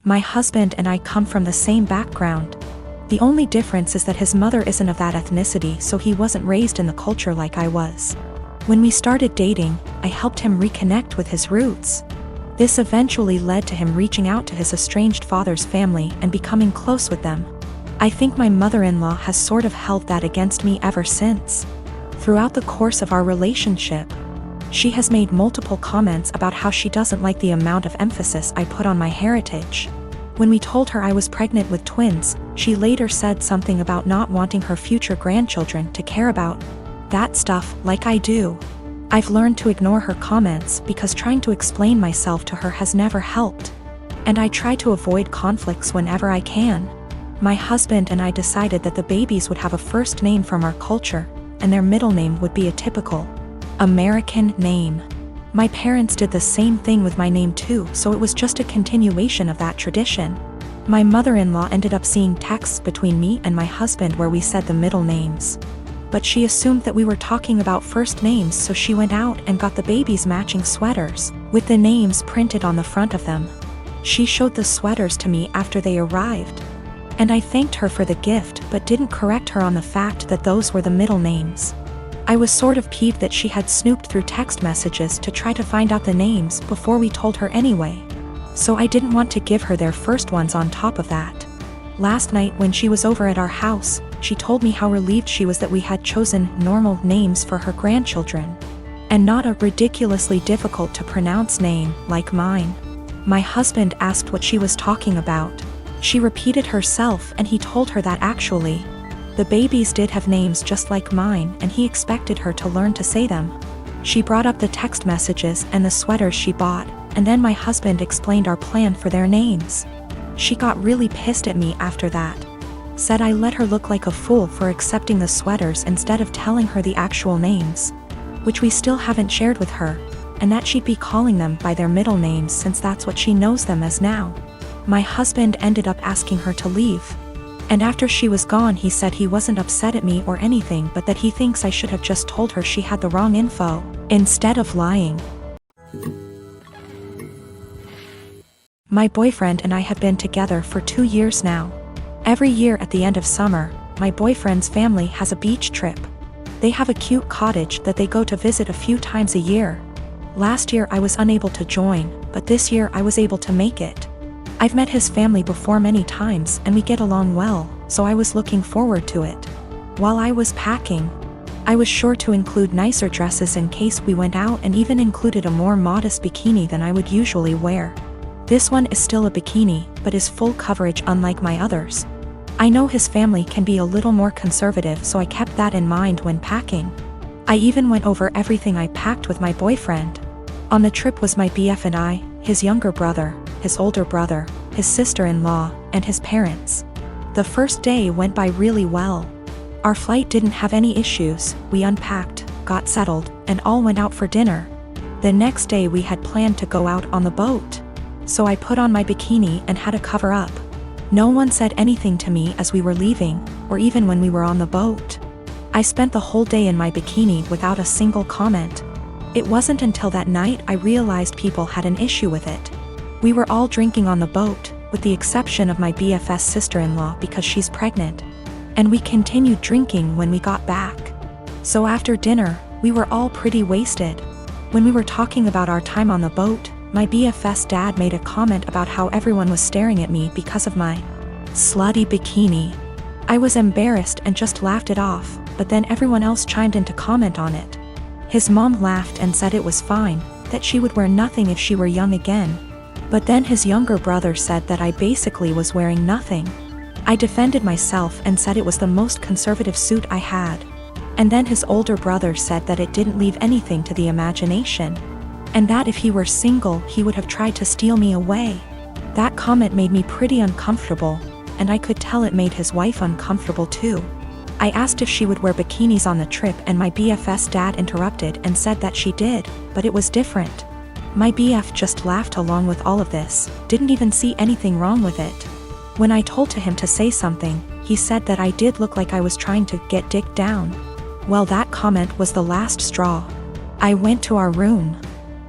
My husband and I come from the same background. The only difference is that his mother isn't of that ethnicity, so he wasn't raised in the culture like I was. When we started dating, I helped him reconnect with his roots. This eventually led to him reaching out to his estranged father's family and becoming close with them. I think my mother-in-law has sort of held that against me ever since. Throughout the course of our relationship, she has made multiple comments about how she doesn't like the amount of emphasis I put on my heritage. When we told her I was pregnant with twins, she later said something about not wanting her future grandchildren to care about that stuff like I do. I've learned to ignore her comments because trying to explain myself to her has never helped. And I try to avoid conflicts whenever I can. My husband and I decided that the babies would have a first name from our culture, and their middle name would be a typical American name. My parents did the same thing with my name too, so it was just a continuation of that tradition. My mother-in-law ended up seeing texts between me and my husband where we said the middle names. But she assumed that we were talking about first names, so she went out and got the babies matching sweaters, with the names printed on the front of them. She showed the sweaters to me after they arrived. And I thanked her for the gift but didn't correct her on the fact that those were the middle names. I was sort of peeved that she had snooped through text messages to try to find out the names before we told her anyway. So I didn't want to give her their first ones on top of that. Last night when she was over at our house, she told me how relieved she was that we had chosen normal names for her grandchildren, and not a ridiculously difficult to pronounce name like mine. My husband asked what she was talking about. She repeated herself and he told her that actually, the babies did have names just like mine and he expected her to learn to say them. She brought up the text messages and the sweaters she bought, and then my husband explained our plan for their names. She got really pissed at me after that. Said I let her look like a fool for accepting the sweaters instead of telling her the actual names, which we still haven't shared with her, and that she'd be calling them by their middle names since that's what she knows them as now. My husband ended up asking her to leave. And after she was gone he said he wasn't upset at me or anything, but that he thinks I should have just told her she had the wrong info, instead of lying. My boyfriend and I have been together for 2 years now. Every year at the end of summer, my boyfriend's family has a beach trip. They have a cute cottage that they go to visit a few times a year. Last year I was unable to join, but this year I was able to make it. I've met his family before many times and we get along well, so I was looking forward to it. While I was packing, I was sure to include nicer dresses in case we went out, and even included a more modest bikini than I would usually wear. This one is still a bikini, but is full coverage unlike my others. I know his family can be a little more conservative, so I kept that in mind when packing. I even went over everything I packed with my boyfriend. On the trip was my BF and I, his younger brother, his older brother, his sister-in-law, and his parents. The first day went by really well. Our flight didn't have any issues, we unpacked, got settled, and all went out for dinner. The next day we had planned to go out on the boat. So I put on my bikini and had a cover up. No one said anything to me as we were leaving, or even when we were on the boat. I spent the whole day in my bikini without a single comment. It wasn't until that night I realized people had an issue with it. We were all drinking on the boat, with the exception of my BFS sister-in-law because she's pregnant. And we continued drinking when we got back. So after dinner, we were all pretty wasted. When we were talking about our time on the boat, my BFS dad made a comment about how everyone was staring at me because of my slutty bikini. I was embarrassed and just laughed it off, but then everyone else chimed in to comment on it. His mom laughed and said it was fine, that she would wear nothing if she were young again. But then his younger brother said that I basically was wearing nothing. I defended myself and said it was the most conservative suit I had. And then his older brother said that it didn't leave anything to the imagination, and that if he were single he would have tried to steal me away. That comment made me pretty uncomfortable, and I could tell it made his wife uncomfortable too. I asked if she would wear bikinis on the trip, and my BFS dad interrupted and said that she did, but it was different. My BF just laughed along with all of this, didn't even see anything wrong with it. When I told him to say something, he said that I did look like I was trying to get dick down. Well, that comment was the last straw. I went to our room.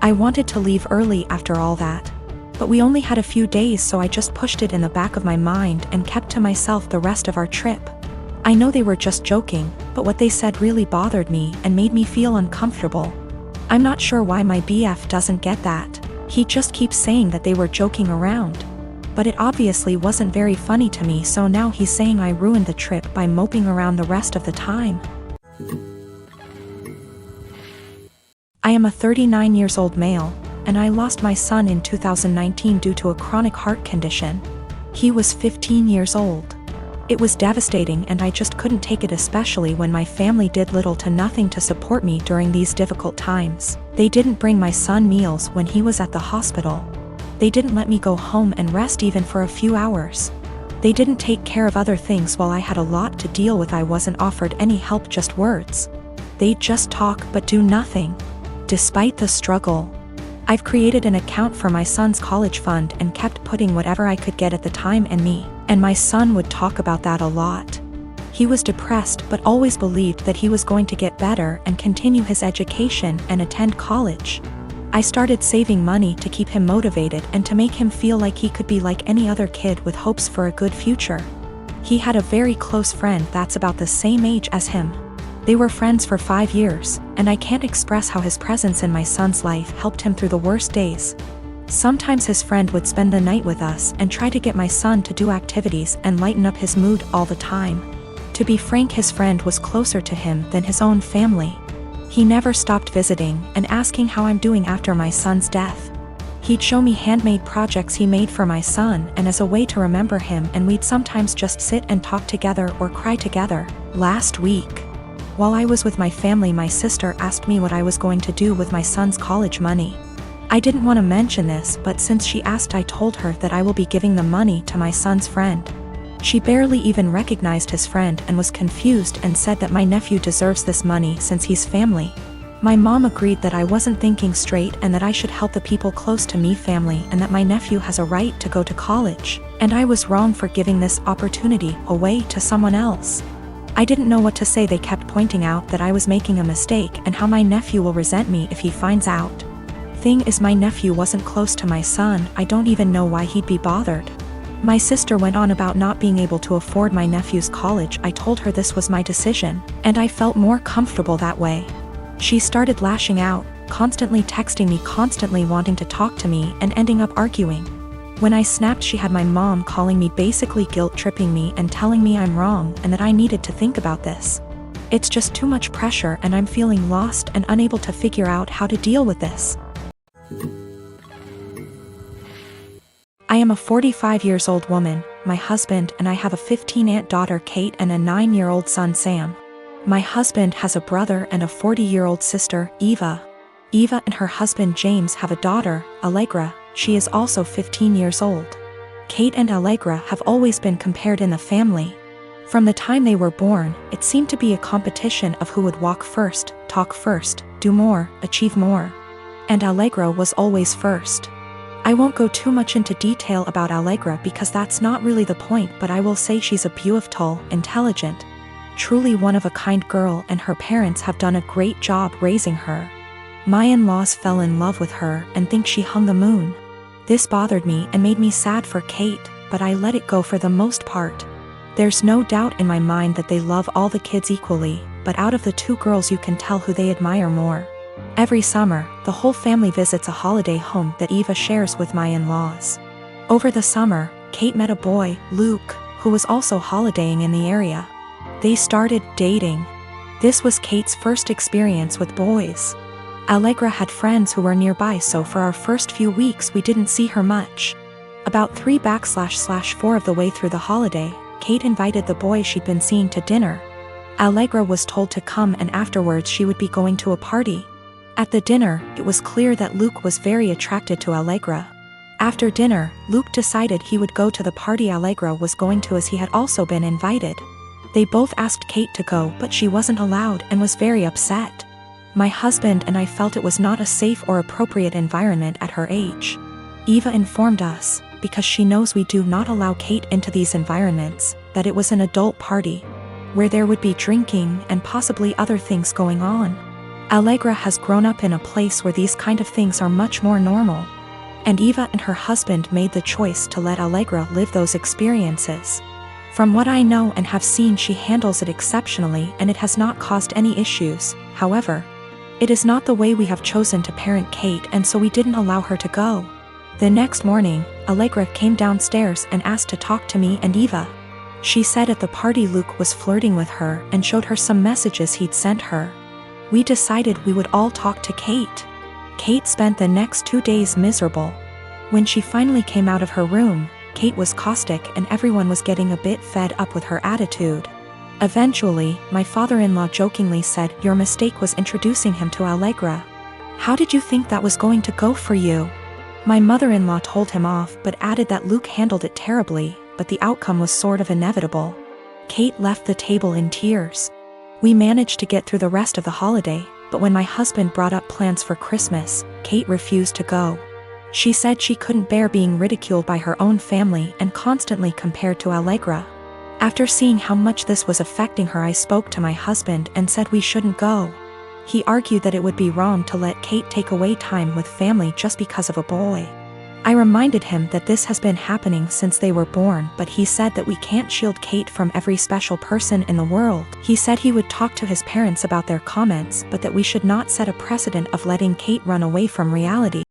I wanted to leave early after all that. But we only had a few days, so I just pushed it in the back of my mind and kept to myself the rest of our trip. I know they were just joking, but what they said really bothered me and made me feel uncomfortable. I'm not sure why my BF doesn't get that. He just keeps saying that they were joking around. But it obviously wasn't very funny to me, so now he's saying I ruined the trip by moping around the rest of the time. I am a 39 years old male, and I lost my son in 2019 due to a chronic heart condition. He was 15 years old. It was devastating, and I just couldn't take it, especially when my family did little to nothing to support me during these difficult times. They didn't bring my son meals when he was at the hospital. They didn't let me go home and rest even for a few hours. They didn't take care of other things while I had a lot to deal with. I wasn't offered any help, just words. They'd just talk but do nothing. Despite the struggle, I've created an account for my son's college fund and kept putting whatever I could get at the time, and my son would talk about that a lot. He was depressed but always believed that he was going to get better and continue his education and attend college. I started saving money to keep him motivated and to make him feel like he could be like any other kid with hopes for a good future. He had a very close friend that's about the same age as him. They were friends for 5 years, and I can't express how his presence in my son's life helped him through the worst days. Sometimes his friend would spend the night with us and try to get my son to do activities and lighten up his mood all the time. To be frank, his friend was closer to him than his own family. He never stopped visiting and asking how I'm doing after my son's death. He'd show me handmade projects he made for my son and as a way to remember him, and we'd sometimes just sit and talk together or cry together. Last week, while I was with my family, my sister asked me what I was going to do with my son's college money. I didn't want to mention this, but since she asked, I told her that I will be giving the money to my son's friend. She barely even recognized his friend and was confused and said that my nephew deserves this money since he's family. My mom agreed that I wasn't thinking straight and that I should help the people close to me, family, and that my nephew has a right to go to college, and I was wrong for giving this opportunity away to someone else. I didn't know what to say. They kept pointing out that I was making a mistake and how my nephew will resent me if he finds out. Thing is, my nephew wasn't close to my son. I don't even know why he'd be bothered. My sister went on about not being able to afford my nephew's college. I told her this was my decision, and I felt more comfortable that way. She started lashing out, constantly texting me, constantly wanting to talk to me, and ending up arguing. When I snapped, she had my mom calling me, basically guilt-tripping me and telling me I'm wrong and that I needed to think about this. It's just too much pressure, and I'm feeling lost and unable to figure out how to deal with this. I am a 45 years old woman, my husband and I have a 15-year-old daughter Kate and a 9-year-old son Sam. My husband has a brother and a 40-year-old sister, Eva. Eva and her husband James have a daughter, Allegra. She is also 15 years old. Kate and Allegra have always been compared in the family. From the time they were born, it seemed to be a competition of who would walk first, talk first, do more, achieve more. And Allegra was always first. I won't go too much into detail about Allegra because that's not really the point, but I will say she's a beautiful, intelligent, truly one-of-a-kind girl, and her parents have done a great job raising her. My in-laws fell in love with her and think she hung the moon. This bothered me and made me sad for Kate, but I let it go for the most part. There's no doubt in my mind that they love all the kids equally, but out of the two girls you can tell who they admire more. Every summer, the whole family visits a holiday home that Eva shares with my in-laws. Over the summer, Kate met a boy, Luke, who was also holidaying in the area. They started dating. This was Kate's first experience with boys. Allegra had friends who were nearby, so for our first few weeks we didn't see her much. About 3/4 of the way through the holiday, Kate invited the boy she'd been seeing to dinner. Allegra was told to come, and afterwards she would be going to a party. At the dinner, it was clear that Luke was very attracted to Allegra. After dinner, Luke decided he would go to the party Allegra was going to, as he had also been invited. They both asked Kate to go, but she wasn't allowed and was very upset. My husband and I felt it was not a safe or appropriate environment at her age. Eva informed us, because she knows we do not allow Kate into these environments, that it was an adult party, where there would be drinking and possibly other things going on. Allegra has grown up in a place where these kind of things are much more normal. And Eva and her husband made the choice to let Allegra live those experiences. From what I know and have seen, she handles it exceptionally and it has not caused any issues. However, it is not the way we have chosen to parent Kate, and so we didn't allow her to go. The next morning, Allegra came downstairs and asked to talk to me and Eva. She said at the party Luke was flirting with her and showed her some messages he'd sent her. We decided we would all talk to Kate. Kate spent the next 2 days miserable. When she finally came out of her room, Kate was caustic and everyone was getting a bit fed up with her attitude. Eventually, my father-in-law jokingly said, "Your mistake was introducing him to Allegra. How did you think that was going to go for you?" My mother-in-law told him off but added that Luke handled it terribly, but the outcome was sort of inevitable. Kate left the table in tears. We managed to get through the rest of the holiday, but when my husband brought up plans for Christmas, Kate refused to go. She said she couldn't bear being ridiculed by her own family and constantly compared to Allegra. After seeing how much this was affecting her, I spoke to my husband and said we shouldn't go. He argued that it would be wrong to let Kate take away time with family just because of a boy. I reminded him that this has been happening since they were born, but he said that we can't shield Kate from every special person in the world. He said he would talk to his parents about their comments, but that we should not set a precedent of letting Kate run away from reality.